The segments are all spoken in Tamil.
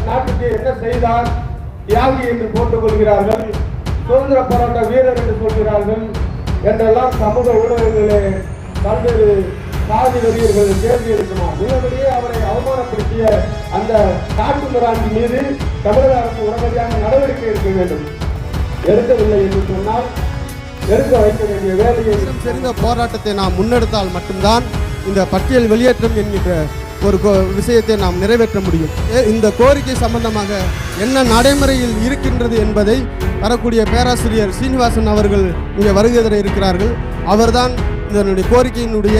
நாட்டுக்கு என்ன செய்தார், தியாகி என்று போட்டுக் கொள்கிறார்கள், சுதந்திர போராட்ட வீரர் என்று சொல்கிறார்கள் என்றெல்லாம் சமூக ஊடகங்களே பல்வேறு சாதி வெறியர்கள் கேள்வி எழுப்பினார். உள்ளபடியே அவரை அவமானப்படுத்திய அந்த காட்டு மிராண்டி மீது தமிழக அரசு உடனடியாக நடவடிக்கை எடுக்க வேண்டும். எடுக்கவில்லை என்று சொன்னால் எடுக்க வைக்க வேண்டிய வேலையை தெரிந்த போராட்டத்தை நாம் முன்னெடுத்தால் மட்டும்தான் இந்த பட்டியல் வெளியேற்றம் என்கின்ற ஒரு விஷயத்தை நாம் நிறைவேற்ற முடியும். இந்த கோரிக்கை சம்பந்தமாக என்ன நடைமுறையில் இருக்கின்றது என்பதை வரக்கூடிய பேராசிரியர் சீனிவாசன் அவர்கள் இங்கே வருகை தர இருக்கிறார்கள். அவர்தான் இதனுடைய கோரிக்கையினுடைய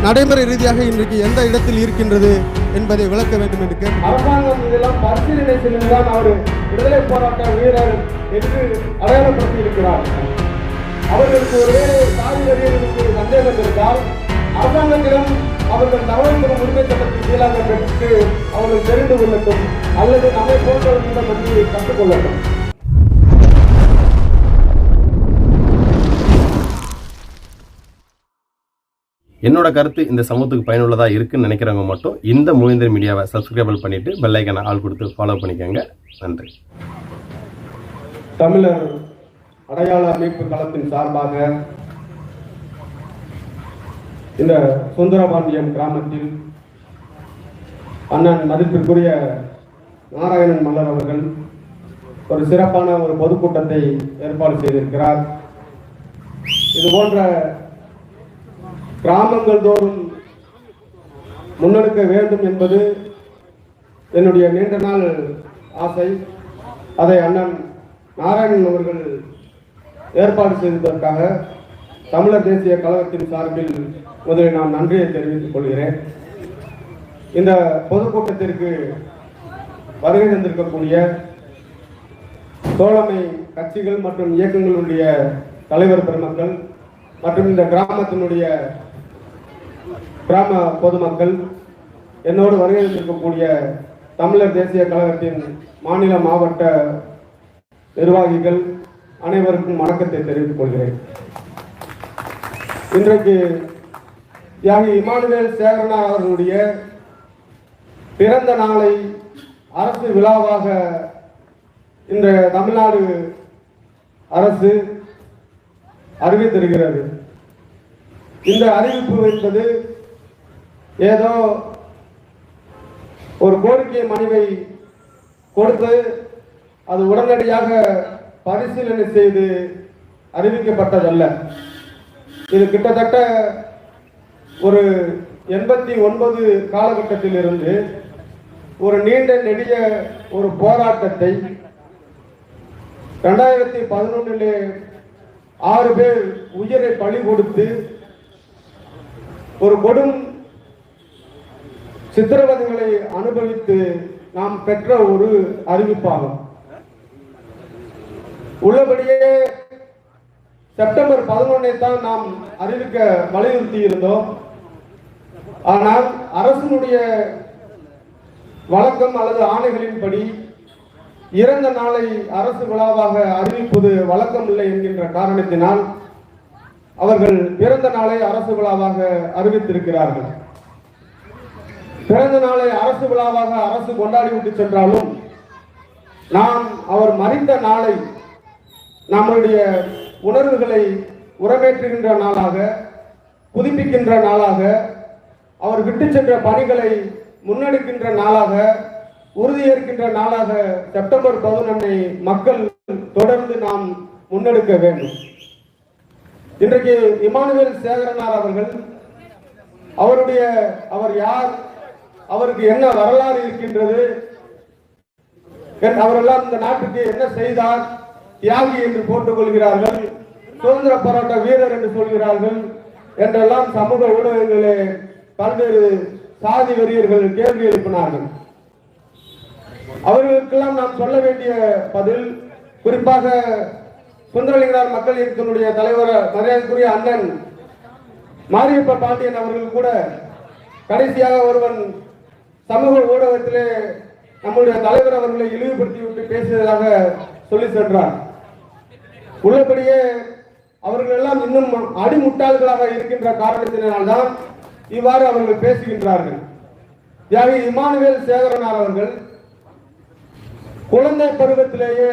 நடைமுறை ரீதியாக இன்றைக்கு எந்த இடத்தில் இருக்கின்றது என்பதை விளக்க வேண்டும் என்று கேட்டு அரசாங்கம் இதெல்லாம் பரிசீலனை செய்துதான் அவர் விடுதலை போராட்ட வீரர் என்று அடையாளப்படுத்தி இருக்கிறார். அவர்களுக்கு ஒருவேளை சாதி வெறியர்களுக்கு சந்தேகம் இருந்தால் அரசாங்கத்திடம் அவர்கள் தகவல் பெறும் உரிமை சட்டத்தின் கீழாக பெற்று அவர்கள் தெரிந்து கொள்ளட்டும், அல்லது நம்மை போன்றவர்களிடம் பற்றி கற்றுக்கொள்ளட்டும். என்னோட கருத்து இந்த சமூகத்துக்கு பயனுள்ளதாக இருக்குன்னு நினைக்கிறவங்க மட்டும் இந்த மூவேந்தர் மீடியாவை சப்ஸ்கிரைபிள் பண்ணிவிட்டு பெல் ஐக்கானை ஆள் கொடுத்து ஃபாலோ பண்ணிக்கோங்க. நன்றி. தமிழர் அடையாள அமைப்பு களத்தின் சார்பாக இந்த சுந்தரபாண்டியம் கிராமத்தில் அண்ணன் மதிப்பிற்குரிய நாராயணன் மல்லர் அவர்கள் ஒரு சிறப்பான ஒரு பொதுக்கூட்டத்தை ஏற்பாடு செய்திருக்கிறார். இது போன்ற கிராமங்கள் தோறும் முன்னெடுக்க வேண்டும் என்பது என்னுடைய நீண்ட நாள் ஆசை. அதை அண்ணன் நாராயணன் அவர்கள் ஏற்பாடு செய்ததற்காக தமிழர் தேசிய கழகத்தின் சார்பில் முதலில் நான் நன்றியை தெரிவித்துக் கொள்கிறேன். இந்த பொதுக்கூட்டத்திற்கு வருகை தந்திருக்கக்கூடிய தோழமை கட்சிகள் மற்றும் இயக்கங்களுடைய தலைவர் பெருமக்கள் மற்றும் இந்த கிராமத்தினுடைய கிராம பொதுமக்கள், என்னோடு வருகை தந்திருக்கக்கூடிய தமிழர் தேசிய கழகத்தின் மாநில மாவட்ட நிர்வாகிகள் அனைவருக்கும் வணக்கத்தை தெரிவித்துக் கொள்கிறேன். இன்றைக்கு தியாகி இமானுவேல் சேகரனார் அவர்களுடைய பிறந்த நாளை அரசு விழாவாக இந்த தமிழ்நாடு அரசு அறிவித்திருக்கிறது. இந்த அறிவிப்பு என்பது ஏதோ ஒரு கோரிக்கை மனுவை கொடுத்து அது உடனடியாக பரிசீலனை செய்து அறிவிக்கப்பட்டதல்ல. இது கிட்டத்தட்ட ஒரு 89 காலகட்டத்தில் இருந்து ஒரு நீண்ட நெடிய ஒரு போராட்டத்தை 2011 6 பேர் உயிரை பலி கொடுத்து ஒரு கொடும் சித்திரவதைகளை அனுபவித்து நாம் பெற்ற ஒரு அறிவிப்பாகும். உள்ளபடியே செப்டம்பர் 11 தான் நாம் அறிவிக்க வலியுறுத்தி இருந்தோம். ஆனால் அரசினுடைய வழக்கம் அல்லது ஆணைகளின்படி இறந்த நாளை அரசு விழாவாக அறிவிப்பது வழக்கம் இல்லை என்கின்ற காரணத்தினால் அவர்கள் பிறந்த நாளை அரசு விழாவாக அறிவித்திருக்கிறார்கள். பிறந்த நாளை அரசு விழாவாக அரசு கொண்டாடிவிட்டு சென்றாலும் நாம் அவர் மறைந்த நாளை நம்முடைய உணர்வுகளை உரமேற்றுகின்ற நாளாக, புதுப்பிக்கின்ற நாளாக, அவர் விட்டு சென்ற பணிகளை முன்னெடுக்கின்ற நாளாக, உறுதியேற்கின்ற நாளாக செப்டம்பர் 11 மக்கள் தொடர்ந்து நாம் முன்னெடுக்க வேண்டும். இன்றைக்கு இமானுவேல் சேகரனார் அவர்கள் அவர் யார், அவருக்கு என்ன வரலாறு இருக்கின்றது, அவரெல்லாம் இந்த நாட்டுக்கு என்ன செய்தார், தியாகி என்று போட்டுக் கொள்கிறார்கள், சுதந்திர போராட்ட வீரர் என்று சொல்கிறார்கள் என்றெல்லாம் சமூக ஊடகங்களே பல்வேறு சாதி வெறியர்கள் கேள்வி எழுப்பினார்கள். அவர்களுக்கெல்லாம் நாம் சொல்ல வேண்டிய பதில், குறிப்பாக சுந்தரலிங்கனார் மக்கள் இயக்கத்தினுடைய தலைவர் மரியாதைக்குரிய அண்ணன் மாரியப்ப பாண்டியன் அவர்கள் கூட கடைசியாக ஒருவன் சமூக ஊடகத்திலே நம்முடைய தலைவர் அவர்களை இழிவுபடுத்தி விட்டு பேசியதாக சொல்லி சென்றார். உள்ளபடியே அவர்கள் எல்லாம் இன்னும் அடிமுட்டாள்களாக இருக்கின்ற காரணத்தினால்தான் இவ்வாறு அவர்கள் பேசுகின்றார்கள். தியாகி இமானுவேல் சேகரனார் அவர்கள் குழந்தை பருவத்திலேயே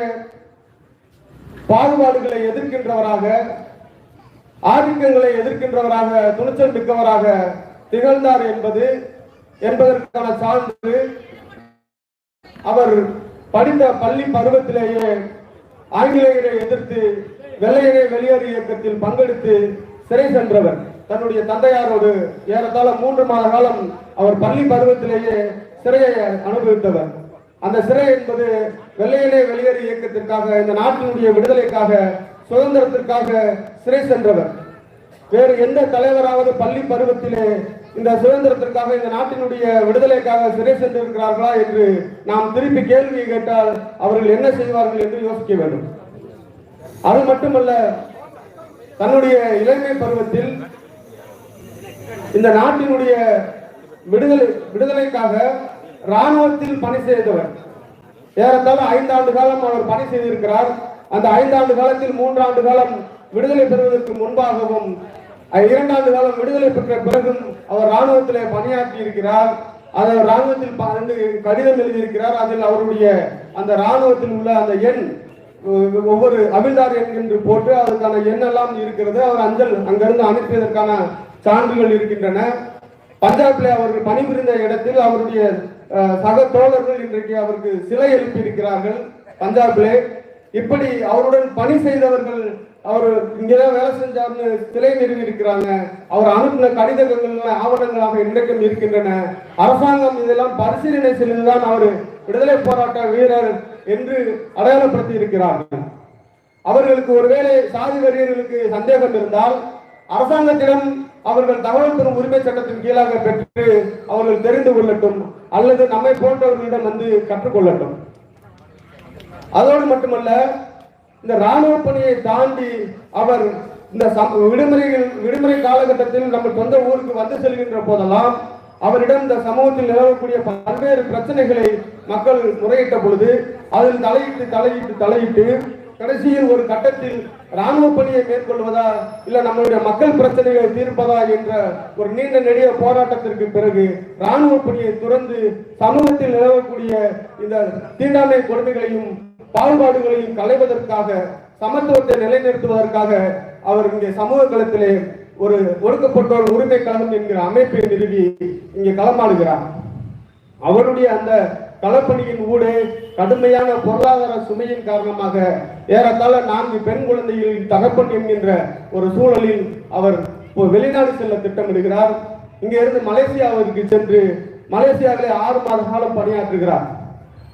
பாகுபாடுகளை எதிர்க்கின்றவராக, ஆதிக்கங்களை எதிர்க்கின்றவராக, துணிச்சல் மிக்கவராக திகழ்ந்தார் என்பதற்கான சான்று அவர் படித்த பள்ளி பருவத்திலேயே ஆங்கிலேயரை எதிர்த்து வெள்ளையனே வெளியேறு இயக்கத்தில் பங்கெடுத்து சிறை சென்றவர். தன்னுடைய தந்தையாரோடு ஏறத்தாழ 3 மாத காலம் அவர் பள்ளி பருவத்திலேயே சிறையை அனுபவித்தவர். அந்த சிறை என்பது வெள்ளையனே வெளியேறு இயக்கத்திற்காக, இந்த நாட்டினுடைய விடுதலைக்காக, சுதந்திரத்திற்காக சிறை சென்றவர். வேறு எந்த தலைவராவது பள்ளி பருவத்திலே இந்த சுதந்திரத்திற்காக, இந்த நாட்டினுடைய விடுதலைக்காக சிறை சென்றிருக்கிறார்களா என்று நாம் திருப்பி கேள்வியை கேட்டால் அவர்கள் என்ன செய்வார்கள் என்று யோசிக்க வேண்டும். அது மட்டுமல்ல, தன்னுடைய இளமை பருவத்தில் இந்த நாட்டினுடைய விடுதலைக்காக ராணுவத்தில் பணி செய்தவர். ஏறத்தாழ 5 ஆண்டு காலம் அவர் பணி செய்திருக்கிறார். அந்த 5 ஆண்டு காலத்தில் 3 ஆண்டு காலம் விடுதலை பெறுவதற்கு முன்பாகவும் 2 ஆண்டு காலம் விடுதலை பெற்ற பிறகும் அவர் ராணுவத்திலே பணியாற்றி இருக்கிறார். அதை ராணுவத்தில் கடிதம் எழுதியிருக்கிறார். அதில் அவருடைய அந்த ராணுவத்தில் உள்ள அந்த எண், ஒவ்வொரு அவிழ்தார் எண் என்று போட்டு அதற்கான எண்ணெல்லாம் இருக்கிறது. அவர் அங்கிருந்து அனுப்பியதற்கான சான்றுகள் இருக்கின்றன. பஞ்சாபிலே அவர்கள் பணிபுரிந்த இடத்தில் அவருடைய சக தோழர்கள் இன்றைக்கு அவருக்கு சிலை எழுப்பி இருக்கிறார்கள் பஞ்சாபிலே. இப்படி அவருடன் பணி செய்தவர்கள் அவர் இங்கேதான் வேலை செஞ்சார்னு சிலை நிறுவி இருக்கிறாங்க. அவர் அனுப்பின கடிதங்கள் ஆவணங்களாக இன்றைக்கும் இருக்கின்றன. அரசாங்கம் இதெல்லாம் பரிசீலனை செய்துதான் அவர் விடுதலை போராட்ட வீரர் என்று அடையாளப்படுத்தி இருக்கிறார்கள். அவர்களுக்கு ஒருவேளை சாதி வெறியர்களுக்கு சந்தேகம் இருந்தால் அரசாங்கத்திடம் அவர்கள் தகவல் பெறும் உரிமை சட்டத்தின் கீழாக பெற்று அவர்கள் தெரிந்து கொள்ளட்டும், அல்லது நம்மை போன்றவர்களிடம் வந்து கற்றுக்கொள்ளட்டும். அதோடு மட்டுமல்ல, இந்த ராணுவ பணியை தாண்டி அவர் இந்த விடுமுறை காலகட்டத்தில் நம்ம சொந்த ஊருக்கு வந்து செல்கின்ற போதெல்லாம் அவரிடம் இந்த சமூகத்தில் நிலவக்கூடிய பல்வேறு பிரச்சனைகளை மக்கள் முறையிட்ட பொழுது அதில் தலையிட்டு கடைசியில் ஒரு கட்டத்தில் ராணுவ பணியை மேற்கொள்வதா இல்ல நம்மளுடைய மக்கள் பிரச்சனைகளை தீர்ப்பதா என்ற ஒரு நீண்ட நெடிய போராட்டத்திற்கு பிறகு ராணுவ பணியை துறந்து சமூகத்தில் நிலவக்கூடிய இந்த தீண்டாமை கொடுமைகளையும் பாகுபாடுகளையும் களைவதற்காக, சமத்துவத்தை நிலைநிறுத்துவதற்காக அவர் இங்கே சமூக களத்திலே ஒரு ஒடுக்கப்பட்டோர் உரிமை கழகம் என்கிற அமைப்பை நிறுவி இங்கே களமாடுகிறார். அவருடைய அந்த களப்பணியின் ஊடே கடுமையான பொருளாதார சுமையின் காரணமாக ஏறத்தாழ 4 பெண் குழந்தைகளின் தகப்பன் என்கின்ற ஒரு சூழலில் அவர் வெளிநாடு செல்ல திட்டமிடுகிறார். இங்கே இருந்து மலேசியாவிற்கு சென்று மலேசியாவிலே 6 மாத காலம் பணியாற்றுகிறார்.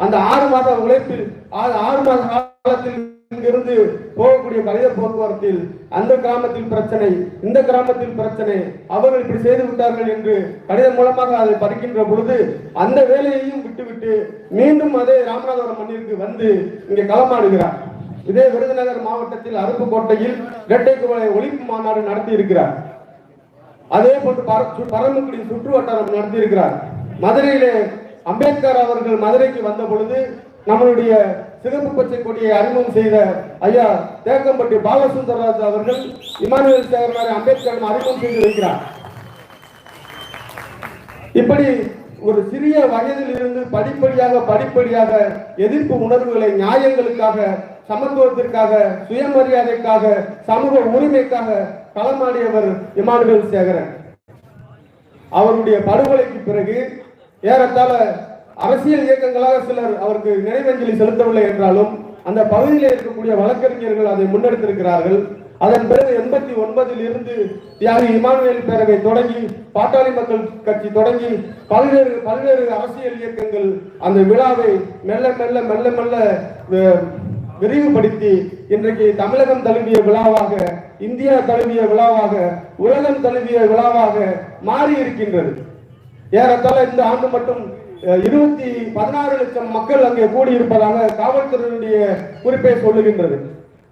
அந்த 6 மாத உழைப்பில் 6 மாத காலத்தில் இங்கிருந்து போகக்கூடிய கடித போக்குவரத்தில் அந்த கிராமத்தில் பிரச்சனை, இந்த கிராமத்தில் பிரச்சனை, அவர்கள் இப்படி செய்து விட்டார்கள் என்று கடிதம் மூலமாக அதை படிக்கின்ற பொழுது அந்த வேலையையும் விட்டுவிட்டு மீண்டும் அதே ராமநாதபுரம் மண்ணிற்கு வந்து இங்கே களமாடுகிறார். இதே விருதுநகர் மாவட்டத்தில் அருப்புக்கோட்டையில் இரட்டை குவளை ஒழிப்பு மாநாடு நடத்தி இருக்கிறார். அதே போன்று பரமக்குடி சுற்று வட்டாரம் நடத்தி இருக்கிறார். மதுரையிலே அம்பேத்கர் அவர்கள் மதுரைக்கு வந்த பொழுது நம்மளுடைய சிகப்பு பச்சை கொடியை அறிமுகம் செய்த ஐயா தேக்கம்பட்டி பாலசுந்தரராஜ் அவர்கள் இமானுவேல் சேகரனாரை அம்பேத்கர் அறிமுகம் செய்து வைக்கிறார். இப்படி ஒரு சிறிய வயதில் இருந்து படிப்படியாக எதிர்ப்பு உணர்வுகளை நியாயங்களுக்காக, சமத்துவத்திற்காக, சுயமரியாதைக்காக, சமூக உரிமைக்காக களமாடியவர் இமானுவேல் சேகரன். அவருடைய படுகொலைக்கு பிறகு ஏறத்தாழ அரசியல் இயக்கங்களாக சிலர் அவருக்கு நினைவஞ்சலி செலுத்தவில்லை என்றாலும் அந்த பகுதியில் இருக்கக்கூடிய வழக்கறிஞர்கள் அதை முன்னெடுத்திருக்கிறார்கள். அதன் பிறகு 89 இருந்து தியாகி இமானுவேல் பேரவை தொடங்கி, பாட்டாளி மக்கள் கட்சி தொடங்கி பல்வேறு அரசியல் இயக்கங்கள் அந்த விழாவை மெல்ல விரிவுபடுத்தி இன்றைக்கு தமிழகம் தழுவிய விழாவாக, இந்தியா தழுவிய விழாவாக, உலகம் தழுவிய விழாவாக மாறி இருக்கின்றது. ஏறத்தாழ இந்த ஆண்டு மட்டும் 16 லட்சம் மக்கள் அங்கே கூடியிருப்பதாக காவல்துறையினுடைய குறிப்பை சொல்லுகின்றது.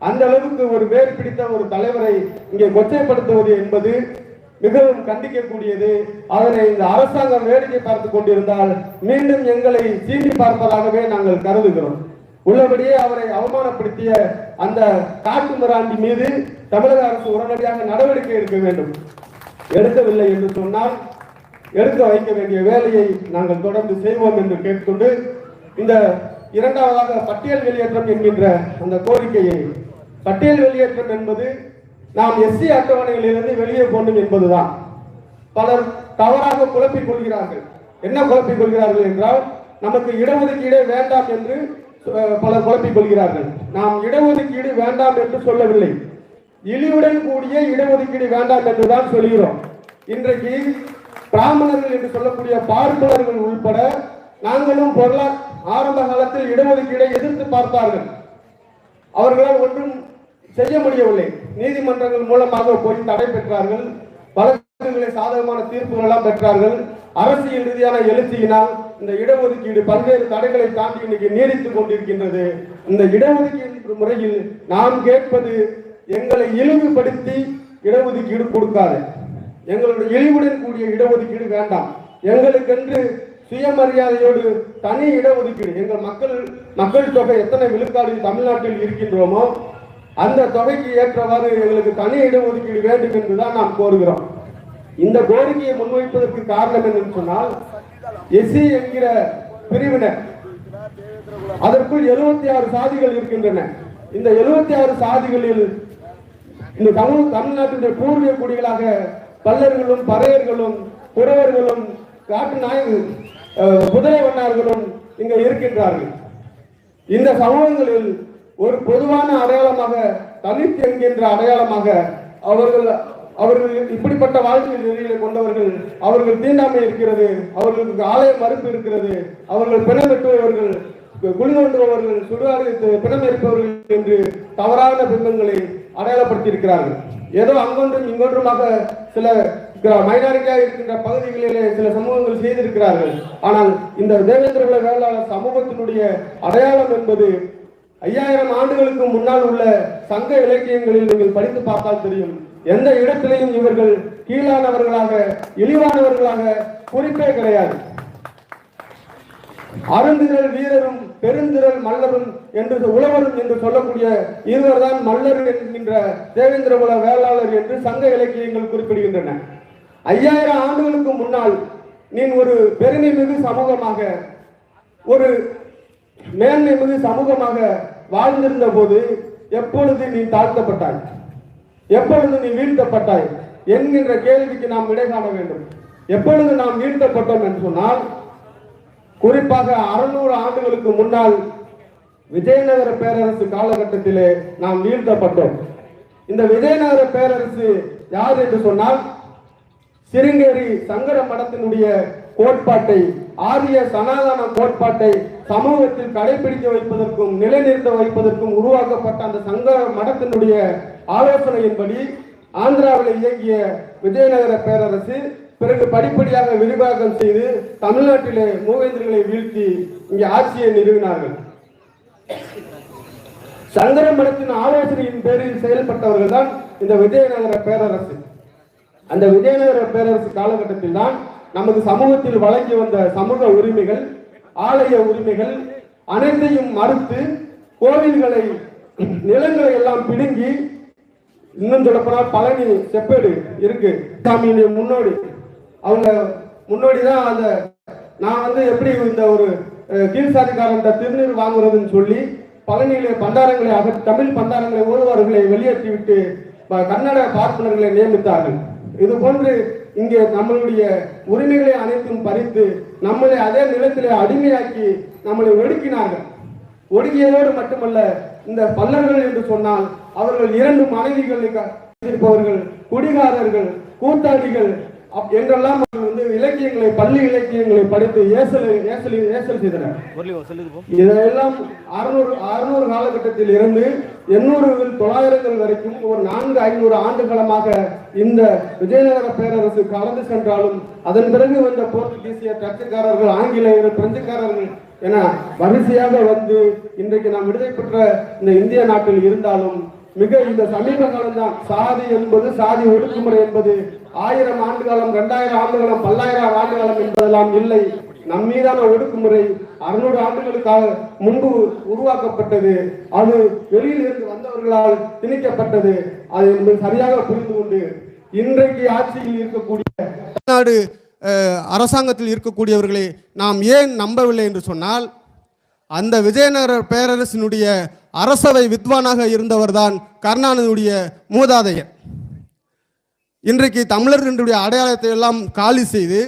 அந்த அளவுக்கு ஒரு வேர் பிடித்த ஒரு தலைவரை இங்கே கொச்சைப்படுத்துவது என்பது மிகவும் கண்டிக்கக்கூடியது. அதனை இந்த அரசாங்கம் வேடிக்கை பார்த்துக் கொண்டிருந்தால் மீண்டும் எங்களை சீண்டி பார்ப்பதாகவே நாங்கள் கருதுகிறோம். உள்ளபடியே அவரை அவமானப்படுத்திய அந்த காட்டு மிராண்டி மீது தமிழக அரசு உடனடியாக நடவடிக்கை எடுக்க வேண்டும். எடுக்கவில்லை என்று சொன்னால் எடுக்க வைக்க வேண்டிய வேலையை நாங்கள் தொடர்ந்து செய்வோம் என்று கேட்டுக்கொண்டு இந்த இரண்டாவதாக பட்டியல் வெளியேற்றம் என்கின்ற அந்த கோரிக்கையை, பட்டியல் வெளியேற்றம் என்பது நாம் எஸ்சி அட்டவணையிலிருந்து வெளியே போகணும் என்பதுதான். பலர் தவறாக குழப்பிக் கொள்கிறார்கள். என்ன குழப்பிக் கொள்கிறார்கள் என்றால், நமக்கு இடஒதுக்கீடே வேண்டாம் என்று பலர் குழப்பிக் கொள்கிறார்கள். நாம் இடஒதுக்கீடு வேண்டாம் என்று சொல்லவில்லை, இழிவுடன் கூடிய இடஒதுக்கீடு வேண்டாம் என்றுதான் சொல்கிறோம். இன்றைக்கு பிராமணர்கள் என்று சொல்லக்கூடிய பார்ப்பனர்கள் உள்பட நாங்களும் ஆரம்ப காலத்தில் இடஒதுக்கீடை எதிர்த்து பார்த்தார்கள். அவர்களால் ஒன்றும் செய்ய முடியவில்லை. நீதிமன்றங்கள் மூலமாக போய் தடை பெற்றார்கள். வழக்குகளை சாதகமான தீர்ப்புகள் எல்லாம் பெற்றார்கள். அரசியல் ரீதியான எழுச்சியினால் இந்த இடஒதுக்கீடு பல்வேறு தடைகளை தாண்டி இன்னைக்கு நீடித்துக் கொண்டிருக்கின்றது. இந்த இடஒதுக்கீடு முறையில் நாம் கேட்பது, எங்களை இழிவுபடுத்தி இடஒதுக்கீடு கொடுக்காது, எங்களுடைய இழிவுடன் கூடிய இடஒதுக்கீடு வேண்டாம், எங்களுக்கென்று சுயமரியாதையோடு தனி இடஒதுக்கீடு, எங்கள் மக்கள் தொகை எத்தனை விழுக்காடு தமிழ்நாட்டில் இருக்கின்றோமோ அந்த தொகைக்கு ஏற்றவாறு எங்களுக்கு தனி இடஒதுக்கீடு வேண்டும் என்றுதான் நாம் கோருகிறோம். இந்த கோரிக்கையை முன்வைப்பதற்கு காரணம் என்னன்னு சொன்னால், எஸ்சி என்கிற பிரிவினர், அதற்குள் 76 சாதிகள் இருக்கின்றன. இந்த 76 சாதிகளில் இந்த தமிழ்நாட்டினுடைய பூர்வீக குடிகளாக பல்லர்களும் பறையர்களும் குறவர்களும் காட்டு நாய் குதிரை வண்ணார்களும் இங்க இருக்கின்றார்கள். இந்த சமூகங்களில் ஒரு பொதுவான அடையாளமாக, தலித் என்கின்ற அடையாளமாக அவர்கள் இப்படிப்பட்ட வாழ்க்கை நெறிகளை கொண்டவர்கள், அவர்கள் தீண்டாமை இருக்கிறது, அவர்களுக்கு ஆலய மறுப்பு இருக்கிறது, அவர்கள் பிணம் வெட்டுபவர்கள், குழி தோண்டுபவர்கள், சுடுகாடு பிணம் இருப்பவர்கள் என்று தவறான பிம்பங்களை அடையாளப்படுத்தி இருக்கிறார்கள். ஏதோ அங்கொன்றும் இங்கொன்றுமாக சில மைனாரிட்டியாக இருக்கின்ற பகுதிகளிலே சில சமூகங்கள் செய்திருக்கிறார்கள். ஆனால் இந்த தேவேந்திர குல வேளாளர் சமூகத்தினுடைய அடையாளம் என்பது 5000 ஆண்டுகளுக்கு முன்னால் உள்ள சங்க இலக்கியங்களில் நீங்கள் படித்து பார்த்தால் தெரியும். எந்த இடத்திலையும் இவர்கள் கீழானவர்களாக, இழிவானவர்களாக குறிப்பே கிடையாது. அருந்திரல் வீரரும் பெருந்திரல் மல்லரும் என்று உழவரும் என்று சொல்லக்கூடிய இருவர்தான் மல்லர் என்கின்ற தேவேந்திர குல வேளாளர் என்று சங்க இலக்கியங்கள் குறிப்பிடுகின்றன. 5000 ஆண்டுகளுக்கு முன்னால் நீ ஒரு பெருமை மிகு சமூகமாக, ஒரு மேன்மை மிகு சமூகமாக வாழ்ந்திருந்த போது எப்பொழுது நீ தாழ்த்தப்பட்டாய், எப்பொழுது நீ வீழ்த்தப்பட்டாய் என்கின்ற கேள்விக்கு நாம் விடை காண வேண்டும். எப்பொழுது நாம் வீழ்த்தப்பட்டோம் என்று சொன்னால், குறிப்பாக 600 ஆண்டுகளுக்கு முன்னால் விஜயநகர பேரரசு காலகட்டத்திலே நாம் வீழ்த்தப்பட்டோம். இந்த விஜயநகர பேரரசு யார் என்று சொன்னால், சிருங்கேரி சங்கர மடத்தினுடைய கோட்பாட்டை, ஆரிய சனாதன கோட்பாட்டை சமூகத்தில் கடைபிடிக்க வைப்பதற்கும் நிலைநிறுத்த வைப்பதற்கும் உருவாக்கப்பட்ட அந்த சங்கர மடத்தினுடைய ஆலோசனையின்படி ஆந்திராவில் இயங்கிய விஜயநகர பேரரசு பிறகு படிப்படியாக விரிவாக்கம் செய்து தமிழ்நாட்டிலே மூவேந்தர்களை வீழ்த்தி இங்கே ஆட்சியை நிறுவினார்கள். சங்கர மடத்தின் ஆலோசனையின் பேரில் செயல்பட்டவர்கள் தான் இந்த விஜயநகர பேரரசு. அந்த விஜயநகர பேரரசு காலகட்டத்தில் தான் நமது சமூகத்தில் வழங்கி வந்த சமூக உரிமைகள், ஆலய உரிமைகள் அனைத்தையும் மறுத்து கோவில்களை, நிலங்களை எல்லாம் பிடுங்கி, இன்னும் சொல்லப்போனால் பழனி செப்பேடு இருக்கு சாமியுடைய முன்னோடி, அவங்க முன்னோடி தான் அந்த நான் எப்படி இந்த ஒரு கீழ்சாதிக்காரன் திருநீர் வாங்குறதுன்னு சொல்லி பழனியிலே பண்டாரங்களை தமிழ் பண்டாரங்களை ஓடுவார்களை வெளியேற்றிவிட்டு கன்னட பார்ப்பனர்களை நியமித்தார்கள். இது போன்று இங்கே நம்மளுடைய உரிமைகளை அனைத்தும் பறித்து நம்மளை அதே நிலத்திலே அடிமையாக்கி நம்மளை ஒடுக்கினார்கள். ஒடுக்கியதோடு மட்டுமல்ல, இந்த பல்லர்கள் என்று சொன்னால் அவர்கள் 2 மனைவிகள் இருப்பவர்கள், குடிகாரர்கள், கூத்தாடிகள் என்றெல்லாம் இலக்கியங்களை, பள்ளி இலக்கியங்களை படித்து ஏசல் செய்தனர். இதெல்லாம் 600 காலகட்டத்தில் இருந்து 800 900 வரைக்கும் ஒரு 400-500 ஆண்டு காலமாக இந்த விஜயநகர பேரரசு கலந்து சென்றாலும், அதன் பிறகு வந்த போர்த்துகீசிய, டச்சுக்காரர்கள், ஆங்கிலேயர்கள், பிரெஞ்சுக்காரர்கள் என வரிசையாக வந்து இன்றைக்கு நாம் விடுதலை பெற்ற இந்த இந்திய நாட்டில் இருந்தாலும் மிக இந்த சமீப காலம்தான் சாதி என்பது, சாதி ஒடுக்குமுறை என்பது 1000 ஆண்டு காலம், 2000 ஆண்டு காலம், 10000 ஆண்டு காலம் என்பதெல்லாம் இல்லை. நம் மீதான ஒடுக்குமுறை 600 ஆண்டுகளுக்காக முன்பு உருவாக்கப்பட்டது. அது வெளியில் இருந்து வந்தவர்களால் திணிக்கப்பட்டது. அது என்பது சரியாக புரிந்து கொண்டு இன்றைக்கு ஆட்சியில் இருக்கக்கூடிய தமிழ்நாடு அரசாங்கத்தில் இருக்கக்கூடியவர்களை நாம் ஏன் நம்பவில்லை என்று சொன்னால், அந்த விஜயநகர பேரரசினுடைய அரசவை வித்வானாக இருந்தவர்தான் கருணாநிதியுடைய மூதாதையர். இன்றைக்கு தமிழர்களுடைய அடையாளத்தை எல்லாம் காலி செய்து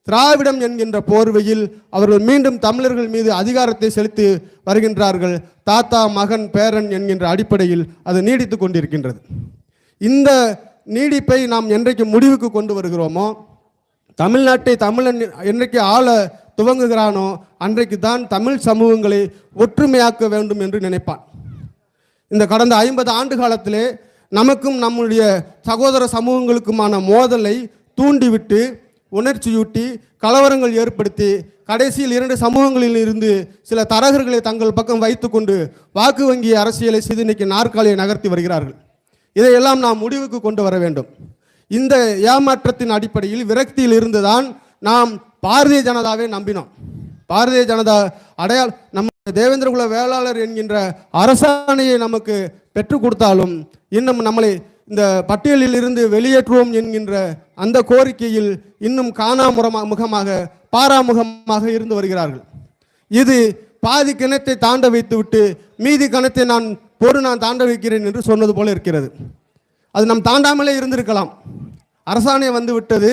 திராவிடம் என்கின்ற போர்வையில் அவர்கள் மீண்டும் தமிழர்கள் மீது அதிகாரத்தை செலுத்தி வருகின்றார்கள். தாத்தா மகன் பேரன் என்கின்ற அடிப்படையில் அது நீடித்து கொண்டிருக்கின்றது. இந்த நீடிப்பை நாம் என்றைக்கு முடிவுக்கு கொண்டு வருகிறோமோ, தமிழ்நாட்டை தமிழன் என்றைக்கு ஆள துவங்குகிறானோ அன்றைக்கு தான் தமிழ் சமூகங்களை ஒற்றுமையாக்க வேண்டும் என்று நினைப்பான். இந்த கடந்த 50 ஆண்டு காலத்திலே நமக்கும் நம்முடைய சகோதர சமூகங்களுக்குமான மோதலை தூண்டிவிட்டு உணர்ச்சியூட்டி கலவரங்கள் ஏற்படுத்தி கடைசியில் 2 சமூகங்களில் இருந்து சில தரகர்களை தங்கள் பக்கம் வைத்துக்கொண்டு வாக்கு வங்கி அரசியலை செய்து இன்னைக்கு நாற்காலியை நகர்த்தி வருகிறார்கள். இதையெல்லாம் நாம் முடிவுக்கு கொண்டு வர வேண்டும். இந்த ஏமாற்றத்தின் அடிப்படையில் விரக்தியில் இருந்துதான் நாம் பாரதிய ஜனதாவை நம்பினோம். பாரதிய ஜனதா நம்ம தேவேந்திரகுல வேளாளர் என்கின்ற அரசாணையை நமக்கு பெற்றுக் கொடுத்தாலும் இன்னும் நம்மளை இந்த பட்டியலில் இருந்து வெளியேற்றுவோம் என்கின்ற அந்த கோரிக்கையில் இன்னும் முகமாக பாராமுகமாக இருந்து வருகிறார்கள். இது பாதி கிணத்தை தாண்ட வைத்துவிட்டு மீதி கிணத்தை நான் தாண்ட வைக்கிறேன் என்று சொன்னது போல இருக்கிறது. அது நாம் தாண்டாமலே இருந்திருக்கலாம். அரசாணை வந்து விட்டது,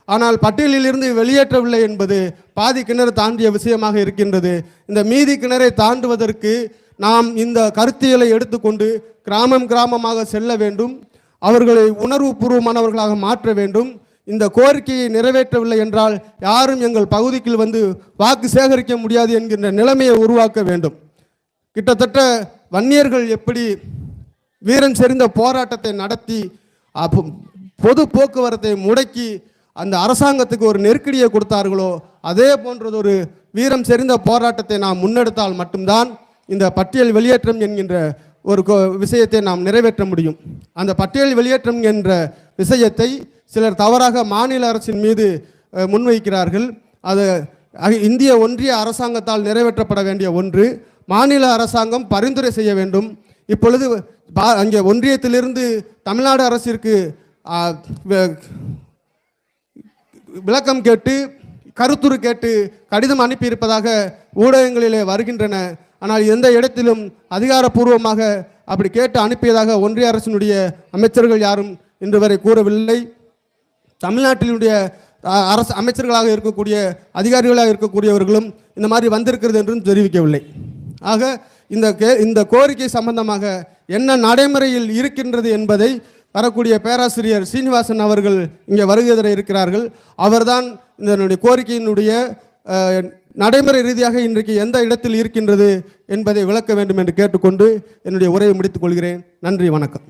ஆனால் பட்டியலில் இருந்து வெளியேற்றவில்லை என்பது பாதி கிணறு தாண்டிய விஷயமாக இருக்கின்றது. இந்த மீதி கிணறை தாண்டுவதற்கு நாம் இந்த கருத்தியலை எடுத்துக்கொண்டு கிராமமாக செல்ல வேண்டும். அவர்களை உணர்வுபூர்வமானவர்களாக மாற்ற வேண்டும். இந்த கோரிக்கையை நிறைவேற்றவில்லை என்றால் யாரும் எங்கள் பகுதிக்கு வந்து வாக்கு சேகரிக்க முடியாது என்கின்ற நிலைமையை உருவாக்க வேண்டும். கிட்டத்தட்ட வன்னியர்கள் எப்படி வீரன் செறிந்த போராட்டத்தை நடத்தி பொது போக்குவரத்தை முடக்கி அந்த அரசாங்கத்துக்கு ஒரு நெருக்கடியை கொடுத்தார்களோ, அதே போன்றது ஒரு வீரம் செறிந்த போராட்டத்தை நாம் முன்னெடுத்தால் மட்டும்தான் இந்த பட்டியல் வெளியேற்றம் என்கின்ற ஒரு விஷயத்தை நாம் நிறைவேற்ற முடியும். அந்த பட்டியல் வெளியேற்றம் என்ற விஷயத்தை சிலர் தவறாக மாநில அரசின் மீது முன்வைக்கிறார்கள். அது இந்திய ஒன்றிய அரசாங்கத்தால் நிறைவேற்றப்பட வேண்டிய ஒன்று. மாநில அரசாங்கம் பரிந்துரை செய்ய வேண்டும். இப்பொழுது அங்கே ஒன்றியத்திலிருந்து தமிழ்நாடு அரசிற்கு விளக்கம் கேட்டு கருத்துரு கேட்டு கடிதம் அனுப்பியிருப்பதாக ஊடகங்களிலே வருகின்றன. ஆனால் எந்த இடத்திலும் அதிகாரப்பூர்வமாக அப்படி கேட்டு அனுப்பியதாக ஒன்றிய அரசினுடைய அமைச்சர்கள் யாரும் இன்று வரை கூறவில்லை. தமிழ்நாட்டினுடைய அரசு அமைச்சர்களாக இருக்கக்கூடிய அதிகாரிகளாக இருக்கக்கூடியவர்களும் இந்த மாதிரி வந்திருக்கிறது என்றும் தெரிவிக்கவில்லை. ஆக இந்த கோரிக்கை சம்பந்தமாக என்ன நடைமுறையில் இருக்கின்றது என்பதை வரக்கூடிய பேராசிரியர் சீனிவாசன் அவர்கள் இங்கே வருகை தர இருக்கிறார்கள். அவர்தான் இந்த கோரிக்கையினுடைய நடைமுறை ரீதியாக இன்றைக்கு எந்த இடத்தில் இருக்கின்றது என்பதை விளக்க வேண்டும் என்று கேட்டுக்கொண்டு என்னுடைய உரையை முடித்துக் கொள்கிறேன். நன்றி, வணக்கம்.